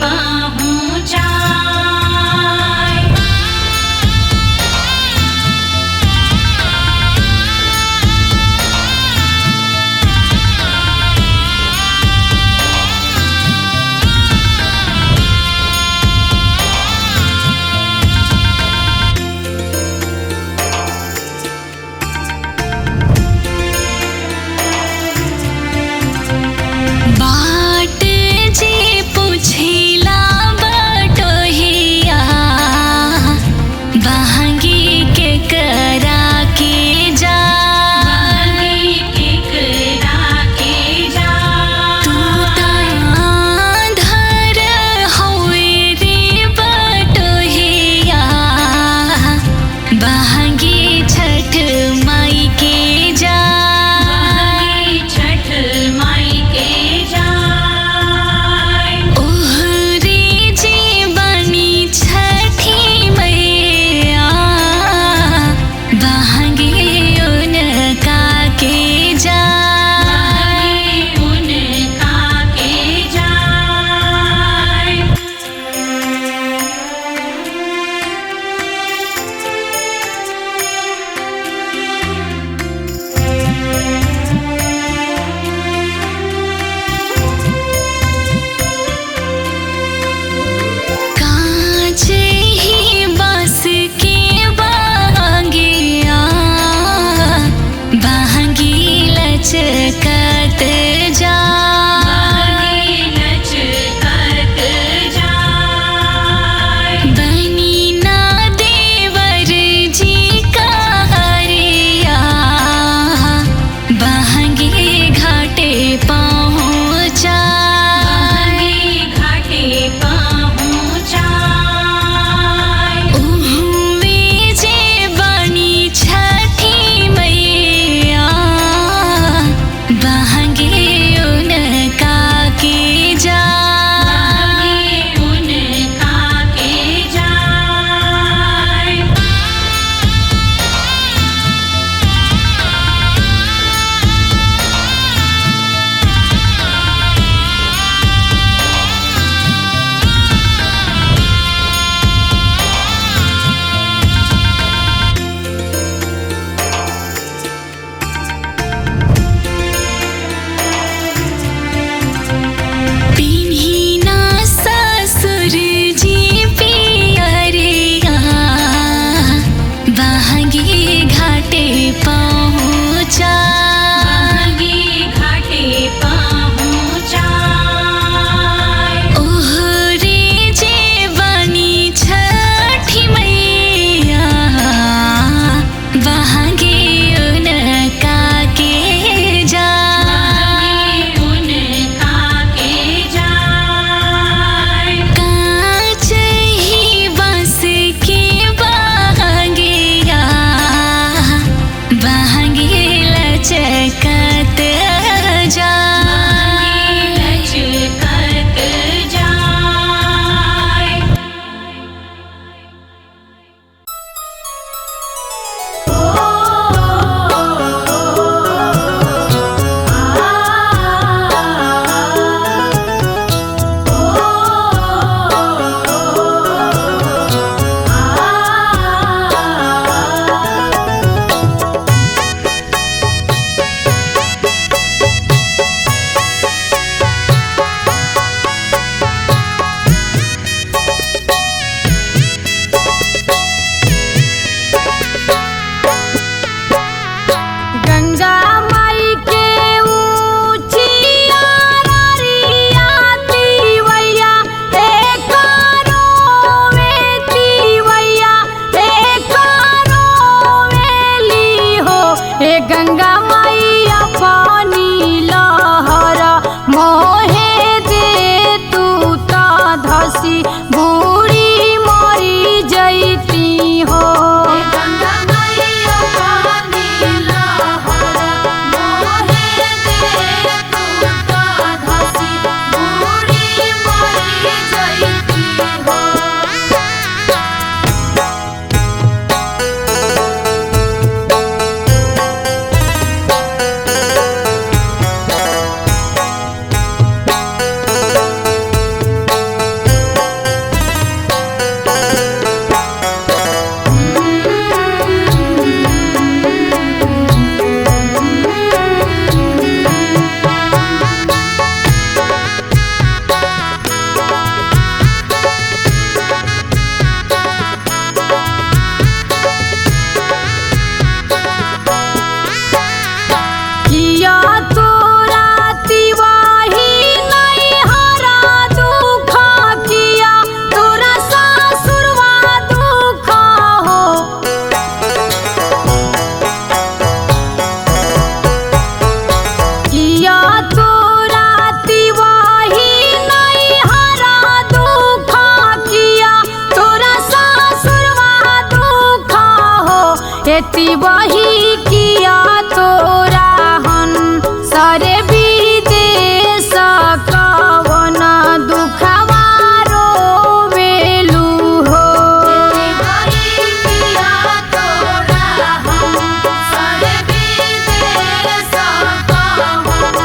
पहुँचाए। बाट जे पुछिला एती वही किया तोरा हन सरे विदेश कवन दुखवा रोवेलू हो। एती वही किया तोरा हन सरे विदेश कवन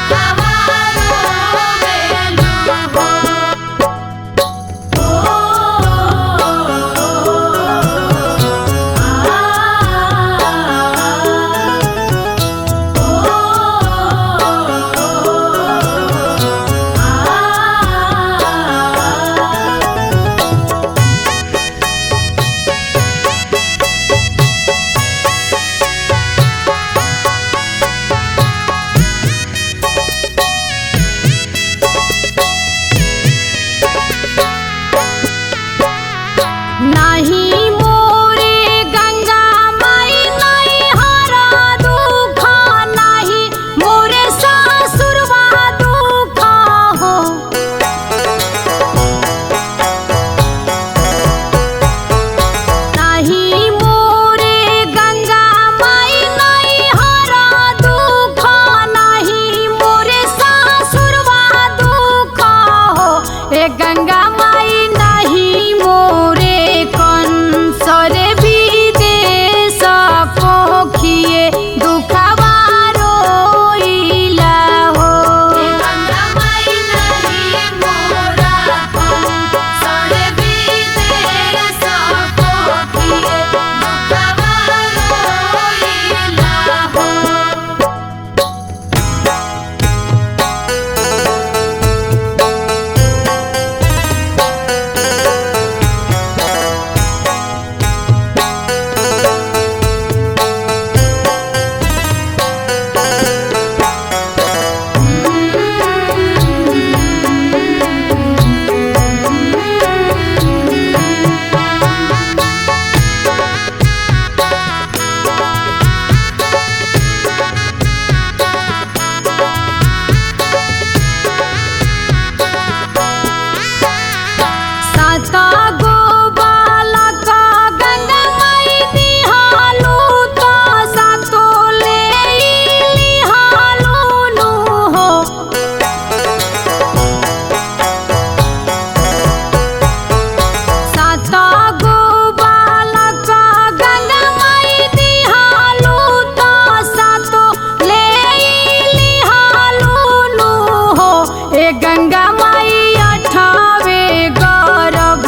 दुखवा रोवेलू हो। नहीं मोरे गंगा माई नहीं हरा दुख नहीं मोरे ससुरवा दुख हो। नहीं मोरे गंगा माई नहीं हरा दुख नहीं मोरे ससुरवा दुख हो। ए गंगा माई नहीं मोरे सरे विदेश कोखिए दुखवा रोइला हो। गंगा माई नहीं मोरा सरे विदेश कोखिए दुखवा रोइला हो। साता गो बालक गंगा माई दिहालू तो सातो ले लिहालू नु हो। साता गो बालक गंगा माई दिहालू तो सातो ले लिहालू नु हो। ए गंगा माई अठावे गर्भ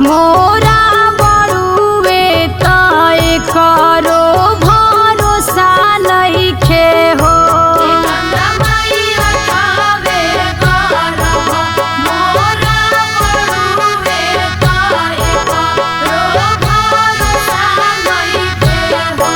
मोरा बड़ुए तय करो भरोसा नइखे हो। गंगा माई अठावे गर्भ मोरा बड़ुए तय करो भरोसा नइखे हो।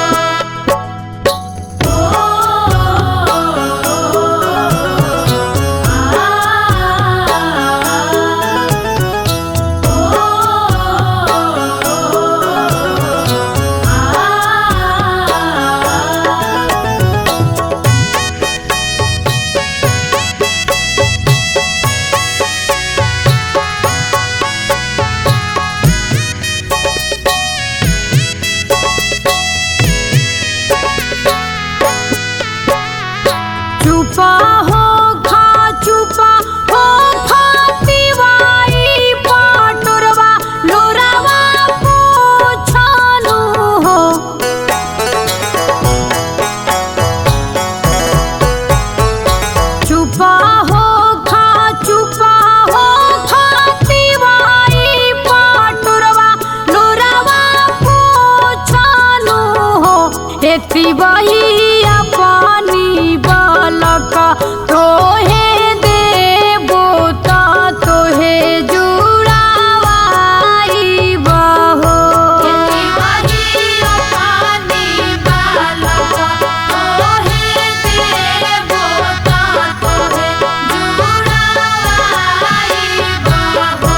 चुपा हो खा चुपा हो खातिवाई पाटुरवा लोरावा पूछनु हो। चुपा हो खा चुपा हो खातिवाई पाटुरवा लोरावा पूछनु हो। एती वही अपनी बालक तोहे देबो त तोहे जुड़ावाई बहो। एती वही अपनी बालक तोहे देबो त तोहे जुड़ावाई बहो।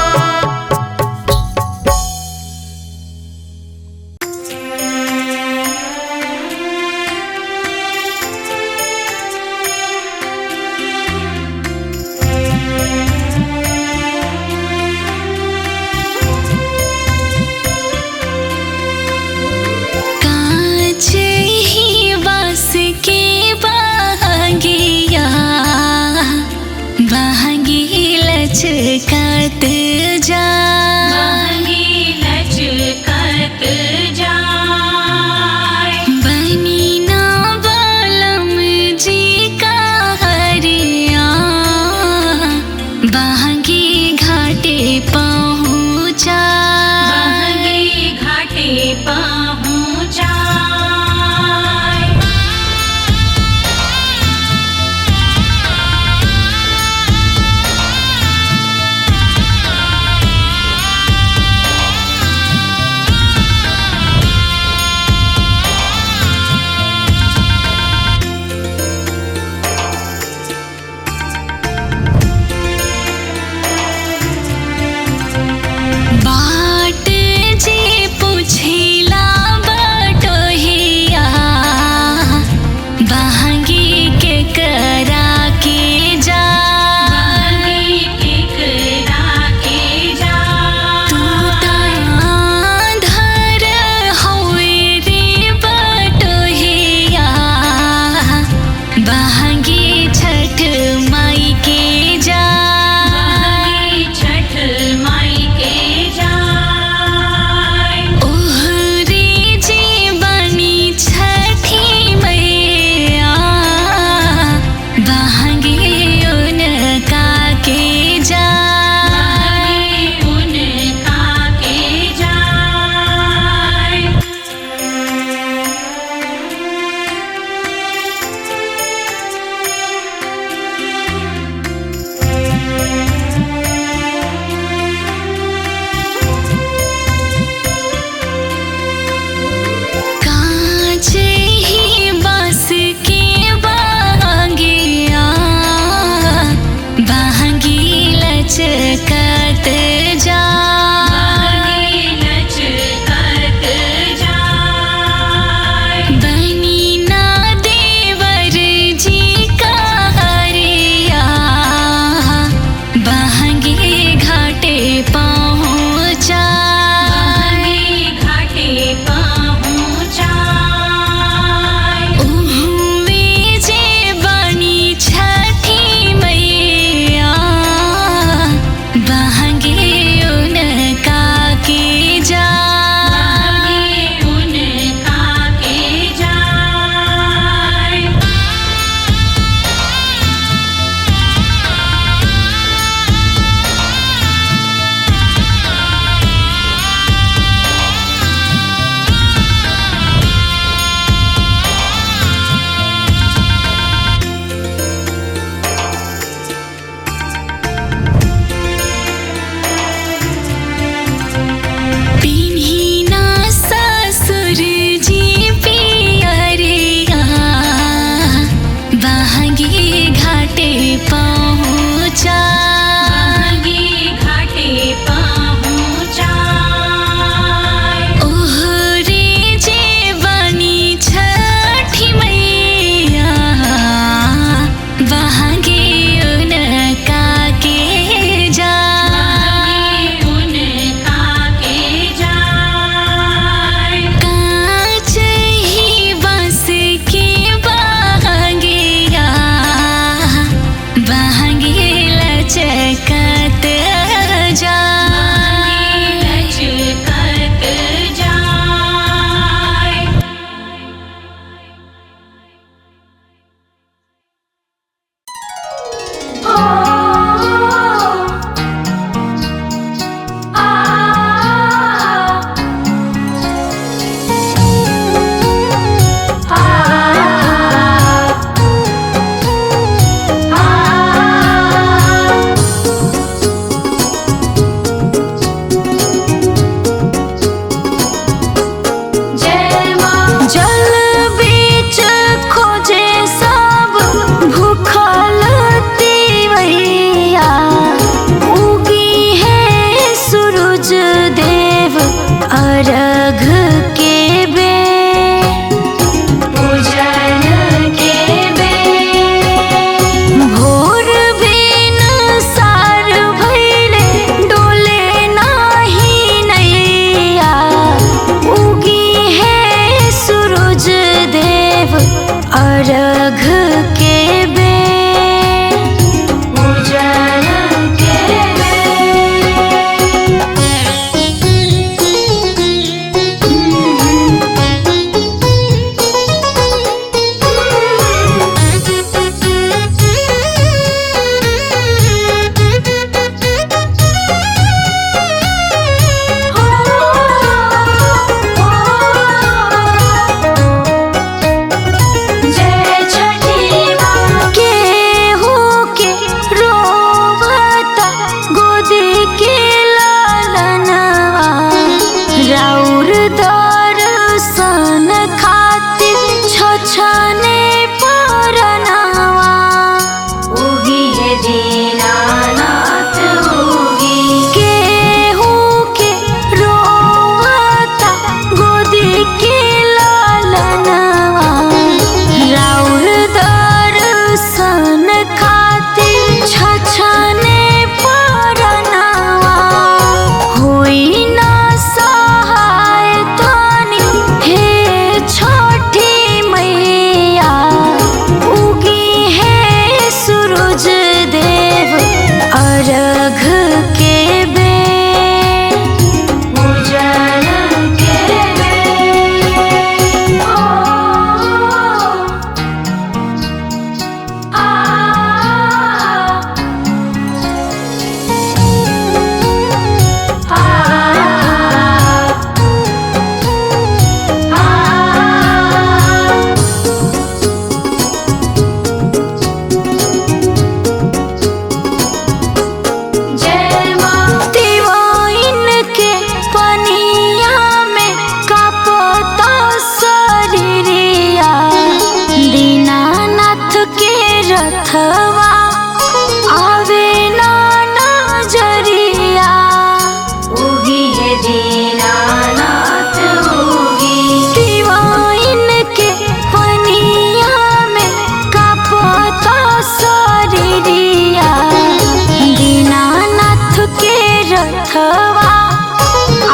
हथवा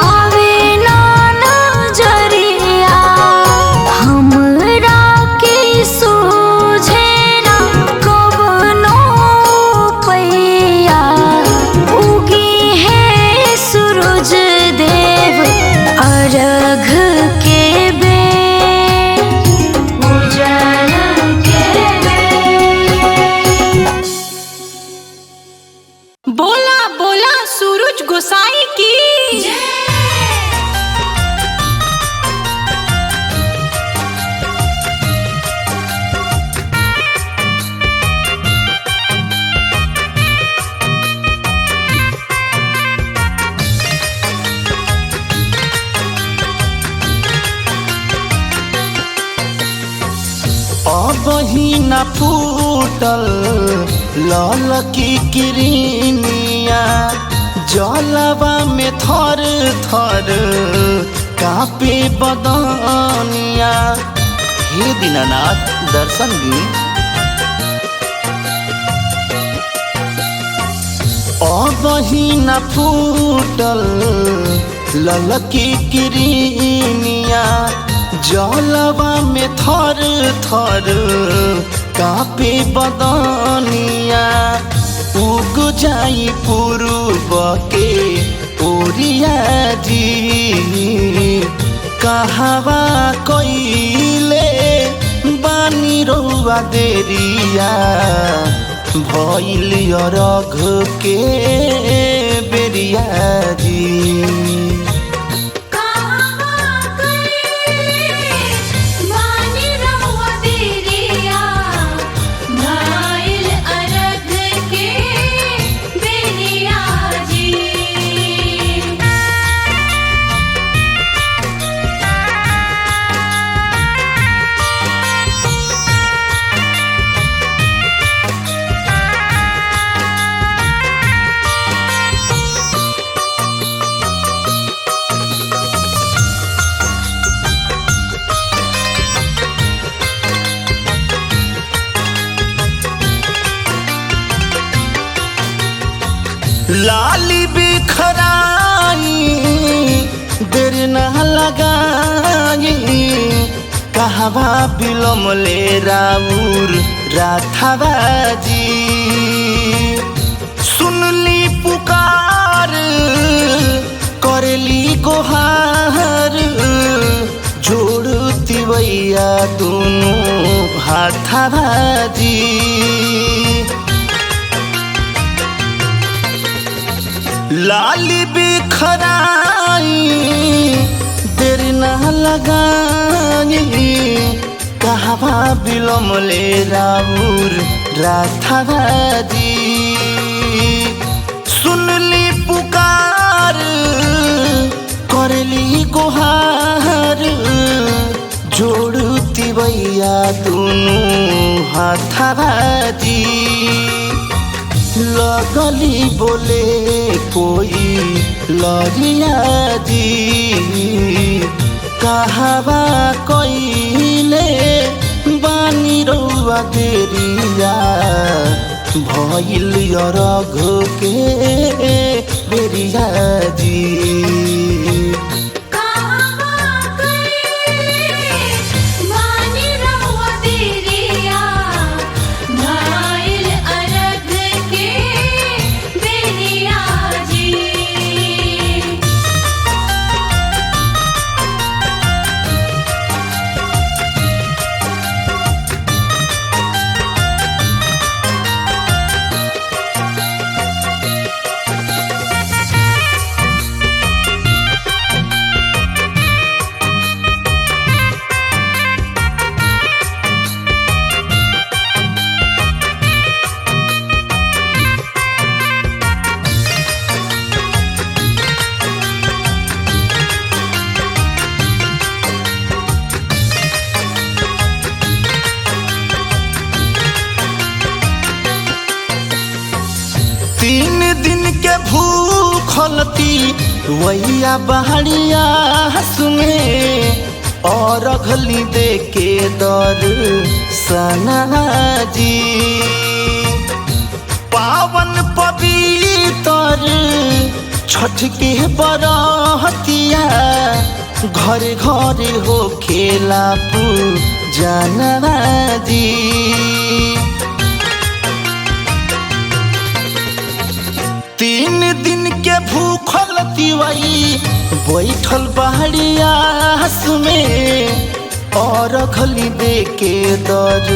आवे ना नजरिया हमरा के सूझे ना कवनो पैया उगी है सूरज देव अर्घ के बेर उजल के बेर। बोला बोला सूरज गोसाई की अबही न फूटल लाल की किरनिया जलवा में थर थर कापे बदनिया। हे दीनानाथ दर्शन दी। अबही न फूटल लाल की किरनिया जलवा में थर थर कापे बदनिया। उग जाई पूर्व के ओरिया जी कहवा कइले बानी रउआ देरिया भइल अरघ के बेरिया जी। लाली बिखराई देर न लगाई कहवा बिलमले राउर राधाबाजी। सुनली पुकार करली गोहार जोड़ती भैया दोनों हाथाबाजी। लाली बिखराई देर न लगाई कहवा बिलमले राउर राधाबाजी। सुनली पुकार करली गोहार जोड़ती भैया दोनों हाथाबाजी। लगली बोले कोई लरिया जी कहवा कइले बानी रउआ देरिया भइल अरघ के बेरिया जी। भूखलती वैया बहरिया में और अघली दे के दर सनाजी पावन पवित्र छठ के बरतिया घरे घरे हो खेला पूजना जी। तीन दिन के भूखल तिवई बैठल बहरियास में और खली दे के दर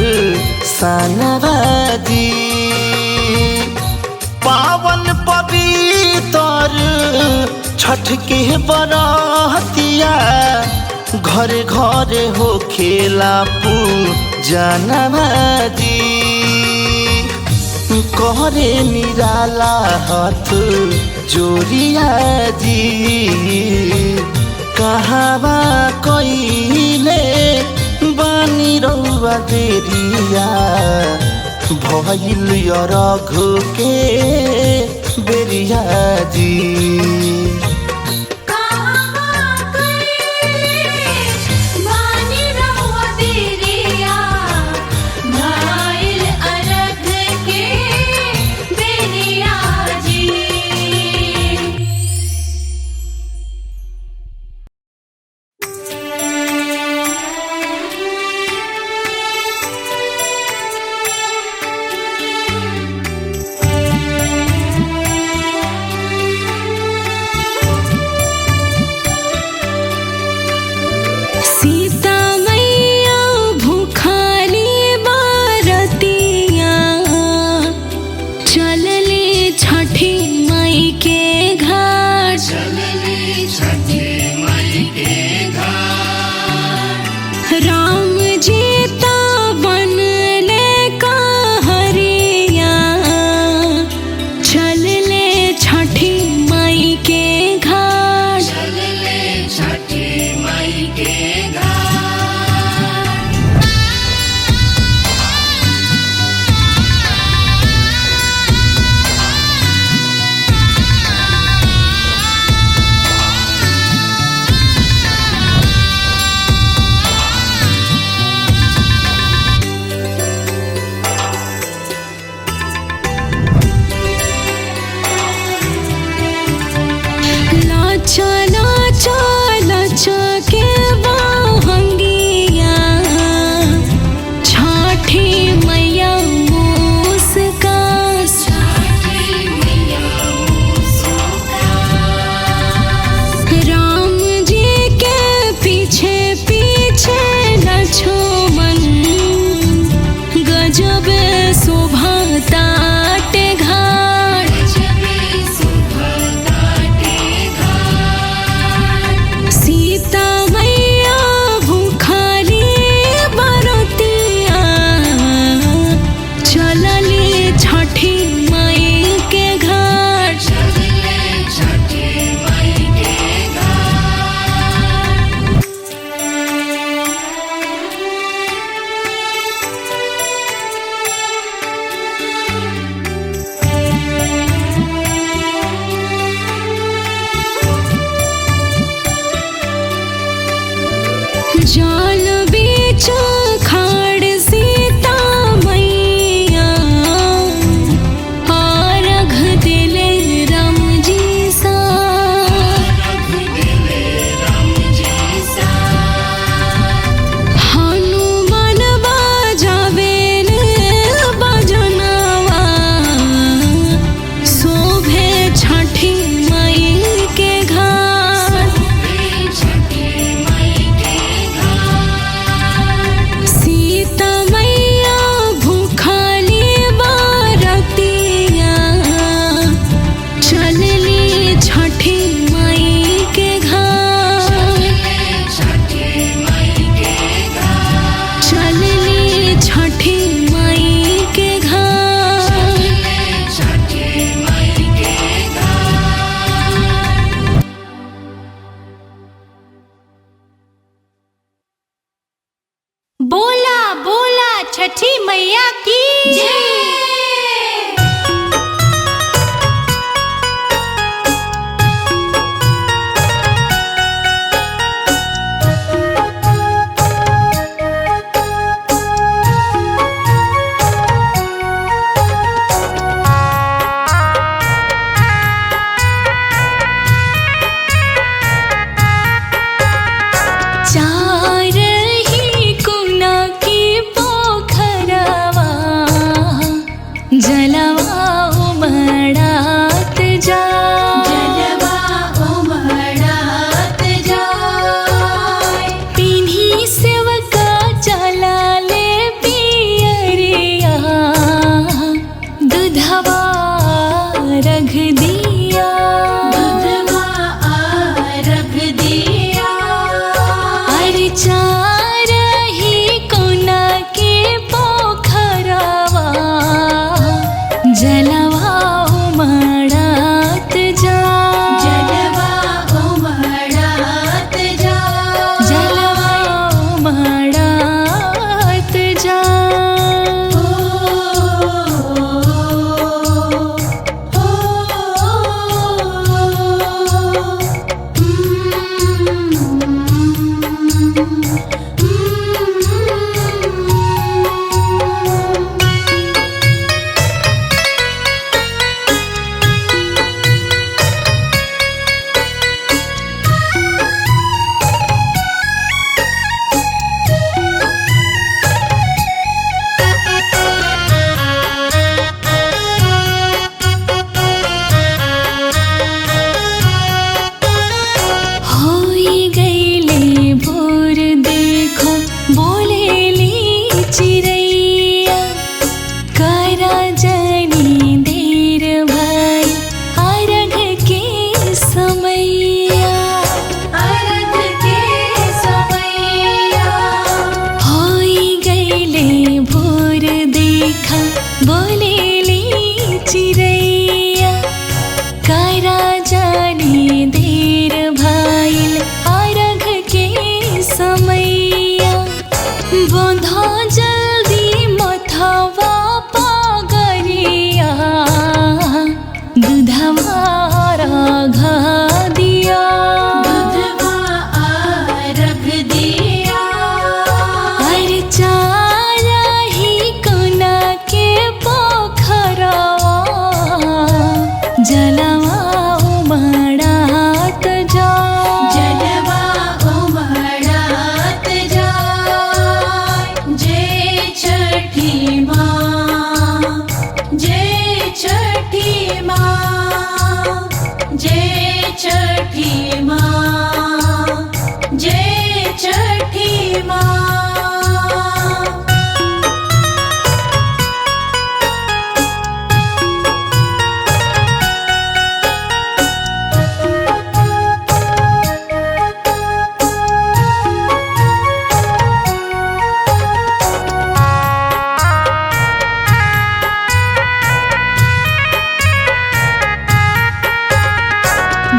सनराजी। पावन पवित्र छठ के बरतिया घरे घरे हो खेला पूजना जी। कहरे निराला हाथ जोड़िया जी कहावा कइले बानी रउआ देरिया भइल अरघ के बेरिया जी।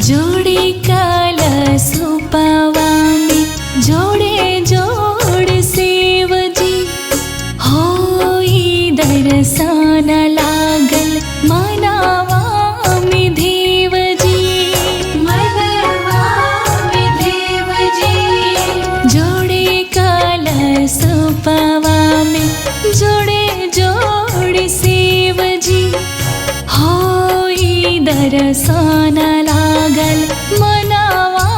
जोड़े कलशुपवा में जोड़े जोड़ सेव जी होई दर्शन लागल मनवा में देव जी। मनवा में देव जी जोड़े कलशुपवा में जोड़े जोड़ सेव जी होई दर्शन लागल मनवा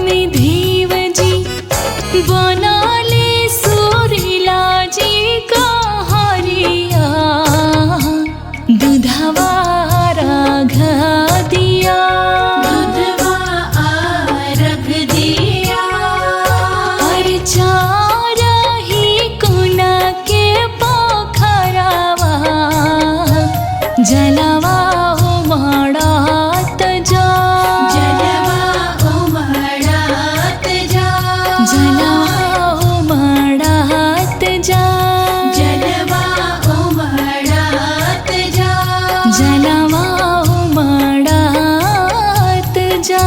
में देव जी। बनाले सुरीला जी का हरिया दूधवा राघ दिया। दूधवा आरघ दिया और चारही कुना के पोखरवा जलवा उमड़त जा। जलवा उमड़त जा। जलवा उमड़त जा। जलवा उमड़त जा। जलवा उमड़त जा।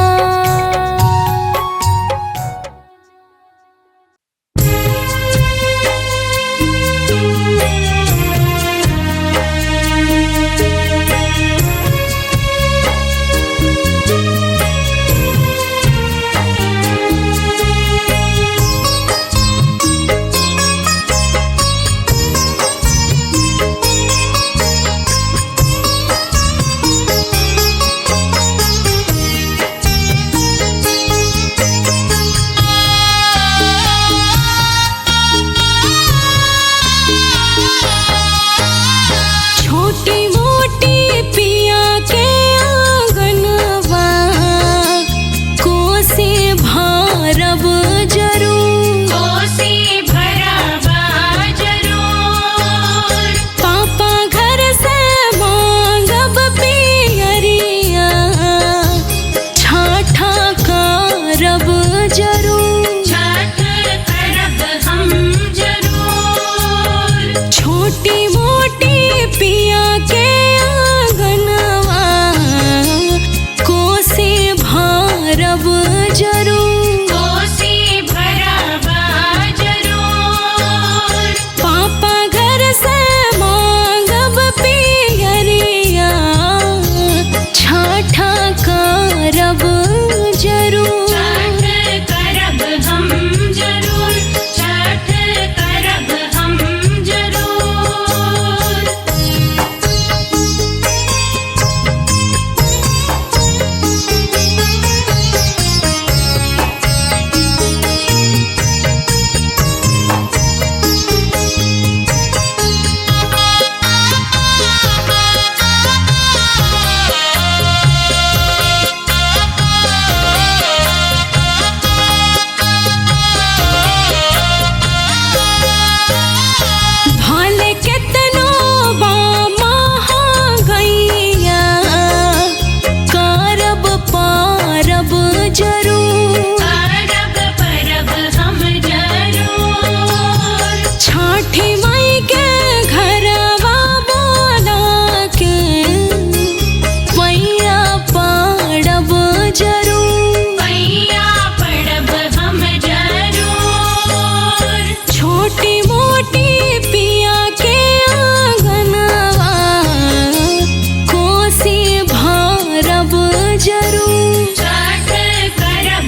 छोटी मोटी पिया के आंगनवा कोसे भरब जरूर। कोसे भरब जरूर। पापा घर से मांगब पियरिया छाठा करब जरूर। छठ करब हम जरूर। छोटी मोटी पिया के आंगनवा कोसे भरब जरूर। कोसे भरब जरूर। पापा घर से मांगब पियरिया छाठा करब जरूर। छठ करब हम जरूर। छठ करब हम जरूर। भले केतनो बा महंगैया करब परब जरूर। करब परब हम जरूर। छठी माई के घरवा बोला के पैया पड़ब जरूर। पैया पड़ब हम जरूर। छोटी मोटी पिया के आंगनवा कोसे भरब जरूर। छठ करब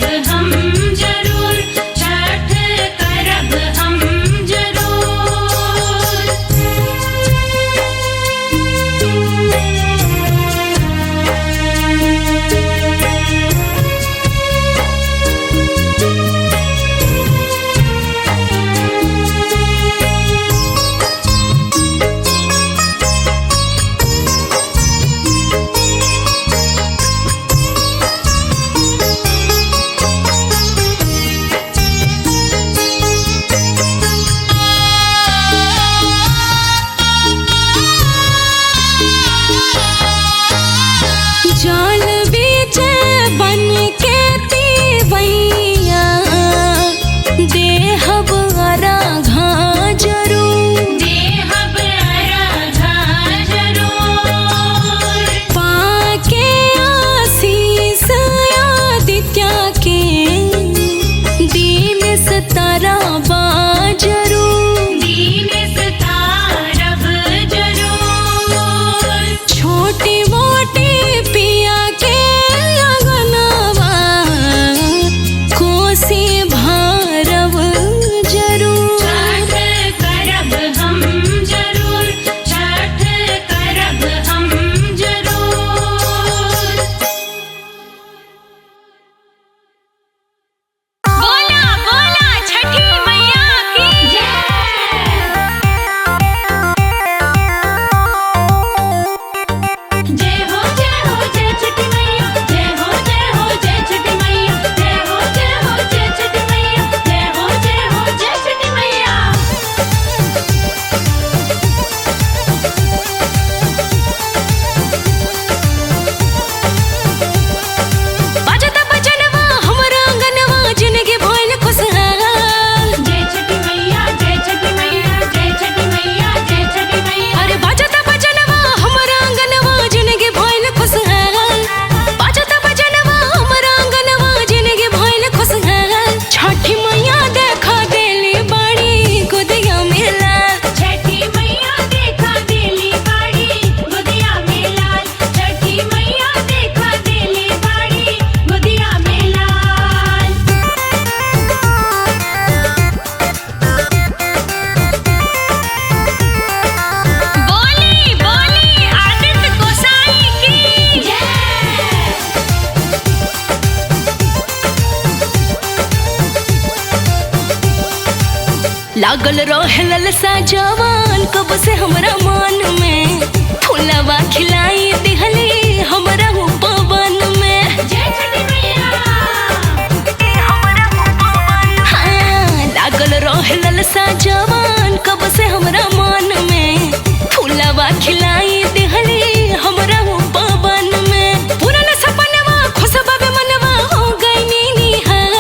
लागल रहे ललसा जवान कब से हमरा मन में फुलवा खिलाई दिहली हमरा पवन में। हाँ, लागल रहे ललसा जवान कब से हमरा मन में फुलवा खिलाई दिहली हमरा पवन में। पुराना सपनवा खुशबा बे मनवा हो गई निहाल,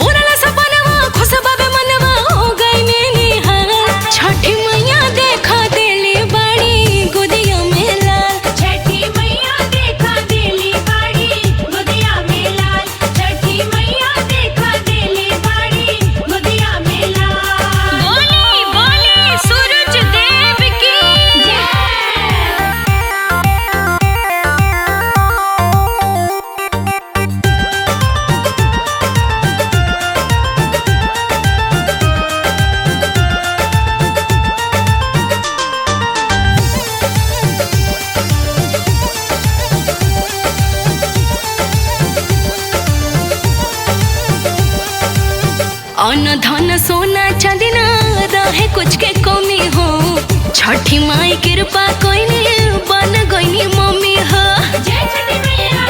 पुराना सपनवा खुशबा बे मनवा हो गई निहाल। छठी मैया देखा देली बाड़ी गोदिया में लाल, छठी मैया देखा देली बाड़ी गोदिया में लाल, छठी मैया देखा देली बाड़ी गोदिया में लाल। बोली बोली सूरज देव की जय। अन्न धन सोना चांदी ना रहे कुछ के कमी हो, छठी माई कृपा कोई बन गई मम्मी हो। जय छठी मैया।